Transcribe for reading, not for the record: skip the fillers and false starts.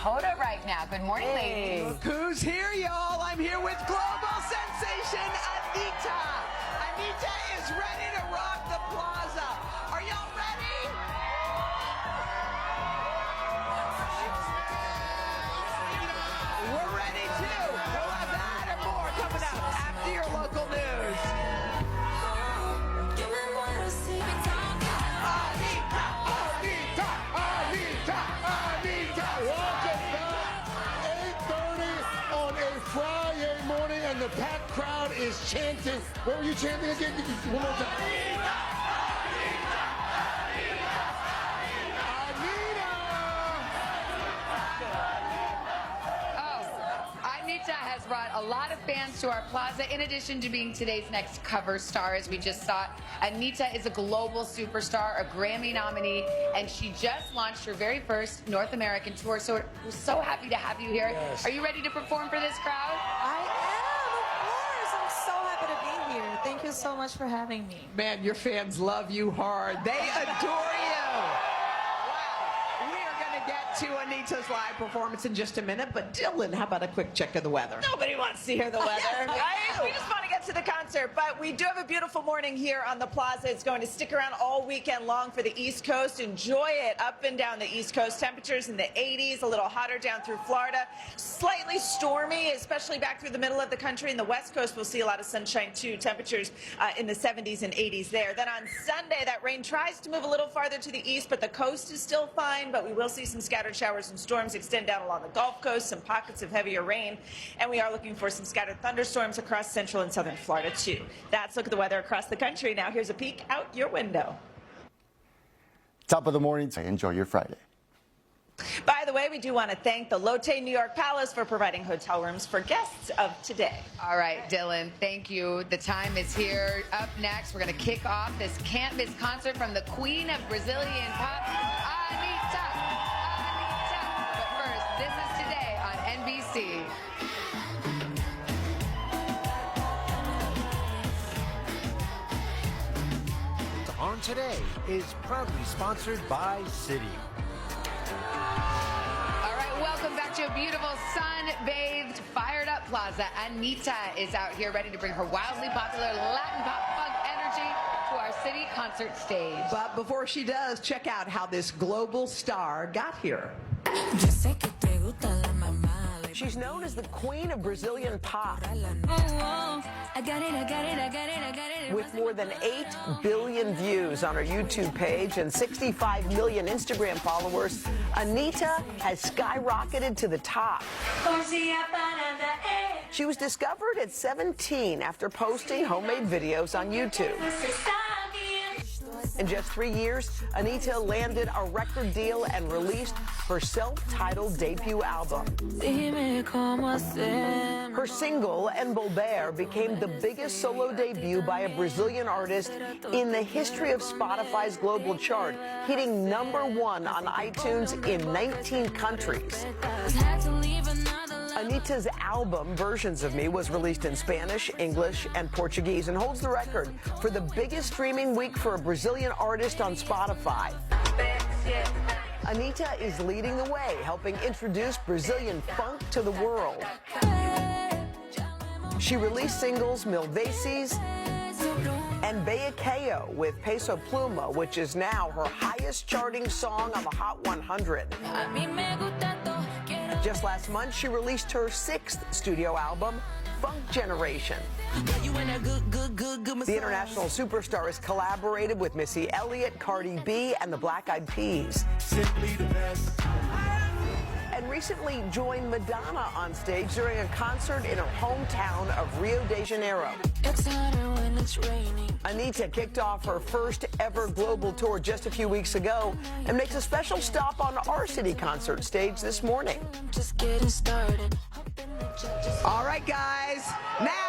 Dakota right now. Good morning, ladies. Look who's here, y'all. I'm here with global sensation ANITTA. ANITTA is ready to rock the plaza. Are y'all ready? We're ready too. We'll have that and more coming up after your local news. Friday morning, and the packed crowd is chanting. What were you chanting again? One more time. ANITTA has brought a lot of fans to our plaza, in addition to being today's next cover star, as we just saw. ANITTA is a global superstar, a Grammy nominee, and she just launched her very first North American tour. So we're so happy to have you here. Yes. Are you ready to perform for this crowd? I am, of course. I'm so happy to be here. Thank you so much for having me. Man, your fans love you hard. They adore you. Wow. We are going to get to ANITTA's live performance in just a minute, but Dylan, how about a quick check of the weather? Nobody wants to hear the weather, Yes, right? We just want to get to the concert, but we do have a beautiful morning here on the plaza. It's going to stick around all weekend long for the East Coast. Enjoy it up and down the East Coast. Temperatures in the 80s, a little hotter down through Florida. Slightly stormy, especially back through the middle of the country. In the West Coast, we'll see a lot of sunshine too. Temperatures in the 70s and 80s there. Then on Sunday, that rain tries to move a little farther to the east, but the coast is still fine. But we will see some scattered showers and storms extend down along the Gulf Coast, some pockets of heavier rain, and we are looking for some scattered thunderstorms across central and southern Florida too. That's a look at the weather across the country. Now here's a peek out your window. Top of the morning. Enjoy your Friday. By the way, we do want to thank the Lotte New York Palace for providing hotel rooms for guests of today. All right, Dylan, thank you. The time is here. Up next, we're going to kick off this can't-miss concert from the Queen of Brazilian Pop, ANITTA. ANITTA. But first, this is Today on NBC. On Today is proudly sponsored by Citi. All right, welcome back to a beautiful sun-bathed, fired-up plaza. ANITTA is out here ready to bring her wildly popular Latin pop funk energy to our city concert stage. But before she does, check out how this global star got here. She's known as the Queen of Brazilian Pop. With more than 8 billion views on her YouTube page and 65 million Instagram followers, ANITTA has skyrocketed to the top. She was discovered at 17 after posting homemade videos on YouTube. In just 3 years, ANITTA landed a record deal and released her self-titled debut album. Her single, Envolver, became the biggest solo debut by a Brazilian artist in the history of Spotify's global chart, hitting #1 on iTunes in 19 countries. ANITTA's album, Versions of Me, was released in Spanish, English, and Portuguese and holds the record for the biggest streaming week for a Brazilian artist on Spotify. ANITTA is leading the way, helping introduce Brazilian funk to the world. She released singles Mil Vezes and Beaqueo with Peso Pluma, which is now her highest charting song on the Hot 100. Just last month, she released her 6th studio album, Funk Generation. The international superstar has collaborated with Missy Elliott, Cardi B, and the Black Eyed Peas. And recently joined Madonna on stage during a concert in her hometown of Rio de Janeiro. ANITTA kicked off her first ever global tour just a few weeks ago and makes a special stop on our city concert stage this morning. All right, guys. Now